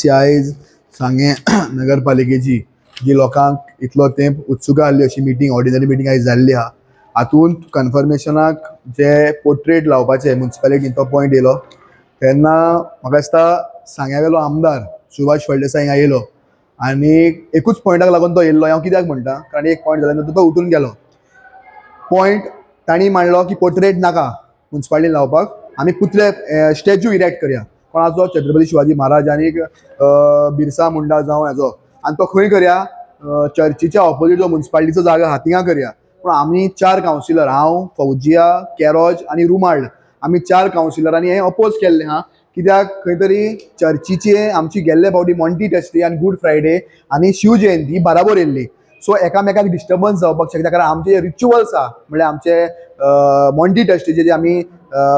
आयज सांगे नगरपालिकेची जी लोकांक इतलो तेंप उत्सुका आसली अशी मिटींग ऑर्डिनरी मिटींग आयज जाल्ली आहा. हातूंत कन्फर्मेशनाक जे पोर्ट्रेट लावपाचे म्युन्सिपालिटीन तो पॉयंट येयलो तेन्ना म्हाका दिसता सांग्यावेलो आमदार सुभाष फळदेसाय हिंगा येयलो आनी एकूच पॉयंटाक लागून तो येयल्लो. हांव कित्याक म्हणटा कारण एक पॉयंट जाल्या नंतर तो उठून गेलो. पॉयंट तांणी मांडलो की पोर्ट्रेट नाका म्युन्सिपालिटीन लावपाक, आमी पुतळे स्टॅच्यू इरेक्ट करया कोणाचो, छत्रपती शिवाजी महाराज आनी बिरसा मुंडा जावं हेजो, आनी तो खंय करया, चर्चीच्या ऑपोजीट जो म्युन्सिपालिटीचो जागा आहा थिंगा करया. पूण आमी 4 कावन्सिलर, हांव, फौजिया, केरोज आनी रुमाल्ड, आमी 4 कावन्सिलरांनी हें अपोज केल्लें आहा. कित्याक खंय तरी चर्चीचे आमची गेल्ले फावटी मॉन्टी टेस्टी आनी गूड फ्रायडे आनी शिव जयंती ही बराबर येयल्ली. सो एकामेकाक डिस्टर्बन्स जावपाक शकता कारण आमचे जे रिच्युअल्स आहा म्हणल्यार आमचे मॉन्टी टेस्टीचे जे आमी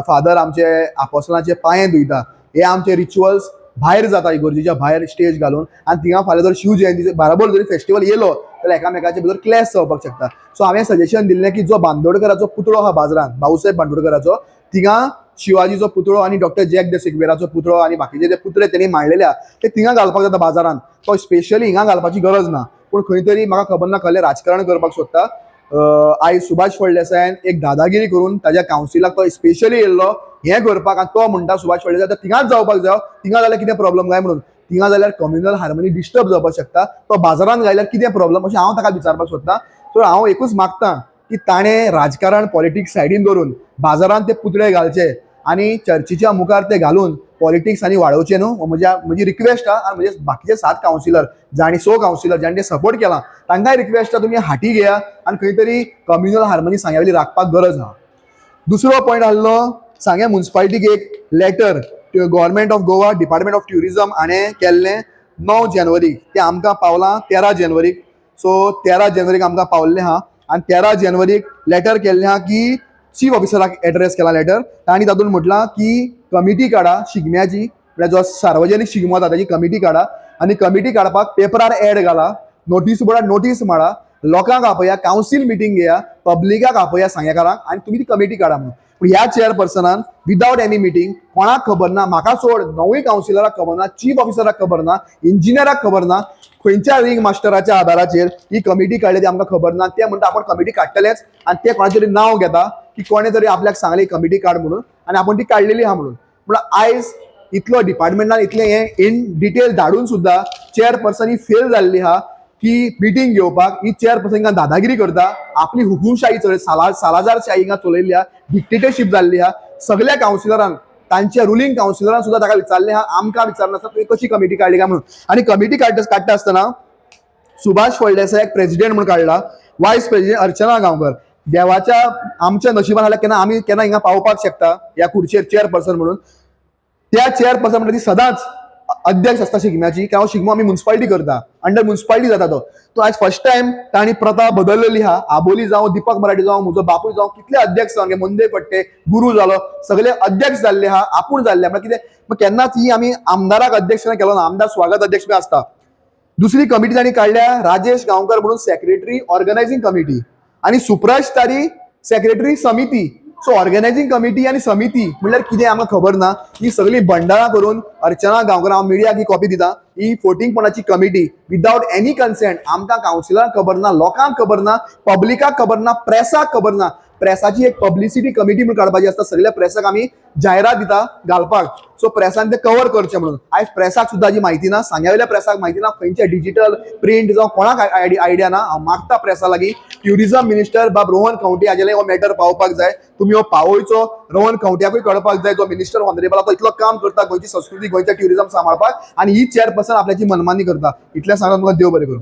फादर आमचे आपोस्तलांचे पांये धुयता हे आमचे रिच्युअल्स भायर जाता इगर्जेच्या भायर स्टेज घालून, आनी थिंगा फाल्यां जर शिव जयंतीचे बराबर जरी फेस्टिवल येयलो जाल्यार एकामेकाचे भितर क्लॅश जावपाक शकता. सो हांवें सजेशन दिल्लें की जो बांदोडकराचो पुतळो आहा बाजारांत, भाऊसाहेब बांदोडकराचो, थिंगा शिवाजीचो पुतळो आनी डॉक्टर जॅक द सिक्वेराचो पुतळो आनी बाकीचे जे पुतळे तेणी मांडलेले आहा ते थिंगा घालपाक जाता बाजारांत. तो स्पेशली हिंगा घालपाची गरज ना. पूण खंय तरी म्हाका खबर ना खंयले राजकारण करपाक सोदता. आयज सुभाष फळदेसायान एक दादागिरी करून ताज्या कावन्सिलाक तो स्पेशली येयल्लो हें करपाक, आनी तो म्हणटा सुभाष फळदेसाय थिंगाच जावपाक जाय, थिंगा जाल्यार कितें प्रॉब्लम काय म्हणून. थिंगा जाल्यार कम्युनल हार्मनी डिस्टर्ब जावपाक शकता, तो बाजारांत घायल्यार कितें प्रॉब्लम अशें हांव ताका विचारपाक सोदतां. सो हांव एकूच मागतां की ताणें राजकारण पॉलिटिक्स सायडीन दवरून बाजारांत ते पुतळे घालचे आनी चर्चीच्या मुखार ते घालून पॉलिटिक्स आनी वाडोवचे न्हू. म्हजी रिक्वेस्ट आहा, आनी म्हणजे बाकीचे 7 कावन्सिलर जाणी 6 कावन्सिलर जाणी ते सपोर्ट केला तांकांय रिक्वेस्ट आहा तुमी हाटी घेया आनी खंय तरी कम्युनल हार्मनी सांग्यावयली राखपाक गरज आहा. दुसरो पॉयंट आहलो, सांग्या म्युन्सिपालिटीक एक letter government of Goa department of tourism हाणें केल्लें 9 जानेवारीक, तें आमकां पावलां 13 जानेवारीक. सो 13 जानेवारीक आमकां पावल्लें आहा आनी 13 जानेवारीक लेटर केल्लें आहा की चीफ ऑफिसराक एड्रेस केला लेटर. तांणी तातूंत म्हटलां की कमिटी काडा शिगम्याची, म्हळ्यार जो सार्वजनीक शिगमो जाता ताची कमिटी काडा आनी कमिटी काडपाक पेपरार एड घाला, नोटीस बोर्डार नोटीस मारा, लोकांक आपया, कावन्सील मिटींग घेया, पब्लिकाक आपया सांगेकारांक आनी तुमी ती कमिटी काडा म्हणून. पूण ह्या चेअरपर्सनान विदावट एनी मिटींग, कोणाक खबर ना, म्हाका सोड 9 कावन्सिलराक खबर ना, चीफ ऑफिसराक खबर ना, इंजिनियराक खबर ना, खंयच्या रिंग मास्टराच्या आदाराचेर ही कमिटी काडली ती आमकां खबर ना. ते म्हणटा आपण कमिटी काडटलेच आनी ते कोणाचें तरी नांव घेता की कोणे तरी आपल्याक सांगलें कमिटी काड म्हणून आनी आपण ती काडलेली आहा म्हणून. पूण आयज इतलो डिपार्टमेंटान इतलें हें इन डिटेल धाडून सुद्दां चेअरपर्सन ही फेल जाल्ली आहा की मिटींग घेवपाक. ही चेअरपर्सन हिंगा दादागिरी करता, आपली हुकूमशाही सालाजारशाही हिंगा चलयल्ली आहा, डिक्टेटरशीप जाल्ली आहा. सगळ्या कावन्सिलरांक तांच्या रुलींग कावन्सिलरान सुद्दां ताका विचारलें आहा, आमकां विचारनासतना तुवें कशी कमिटी काडली काय म्हणून. आनी कमिटी काडटा आसतना सुभाष फळदेसायाक प्रेसिडेंट म्हणून काडला, वायस प्रेसिडेंट अर्चना गांवकर. देवाच्या आमच्या नशिबान आल्या आमी केन्ना हिंगा पावपाक शकता ह्या खुर्चेर चेअरपर्सन म्हणून. त्या चेअरपर्सन म्हणटा ती सदांच अध्यक्ष आसता शिगम्याची, कारण शिगमो आमी म्युन्सिपालिटी करता, अंडर म्युन्सिपालिटी जाता तो आयज फर्स्ट टायम तांणी प्रथा बदललेली आहा. आबोली जावं, दीपक मराठी जावं, म्हजो बापूय जावं, कितले अध्यक्ष जावं, मंदे पट्टे गुरू जालो, सगळे अध्यक्ष जाल्ले आहा, आपूण जाल्ले. म्हळ्यार कितें केन्नाच ही आमी आमदाराक अध्यक्ष केलो ना, आमदार स्वागत अध्यक्ष बी आसता. दुसरी कमिटी तांणी काडल्या राजेश गांवकर म्हणून सेक्रेटरी ऑर्गनायझिंग कमिटी आनी सुप्रज तारी सेक्रेटरी समिती. सो ऑर्गनायझिंग कमिटी आनी समिती म्हणल्यार कितें आमकां खबर ना. ही सगळी बंडारां करून अर्चना गांवकर, हांव मिडियाक ही कॉपी दिता, ही फोटिंगपणाची कमिटी विदाउट एनी कन्सेंट, आमकां कावन्सिलरांक खबर ना, लोकांक खबर ना, पब्लिकाक खबर ना, प्रेसाक खबर ना. प्रेसाची एक पब्लिसिटी कमिटी म्हणून काडपाची आसता, सगळ्या प्रेसाक आमी जायरात दिता घालपाक. सो प्रेसान ते कवर करचे म्हणून. आयज प्रेसाक सुद्दां हाची म्हायती ना, सांग्यावयल्या प्रेसाक म्हायती ना, खंयचे डिजिटल प्रिंट जावं कोणाक आयडिया ना. हांव मागता प्रेसा लागीं ट्युरिझम मिनिस्टर बाब रोहन खंवटे हाजे हो मॅटर पावोवपाक जाय, तुमी हो पावोवचो. रोहन खंवट्याकूय कळपाक जाय, जो मिनिस्टर ऑनरेबल तो इतलो काम करता गोंयची संस्कृती गोंयचें ट्युरिझम सांबाळपाक, आनी ही चेअरपर्सन आपल्याची मनमानी करता. इतलें सांगून तुमकां देव बरें करूं.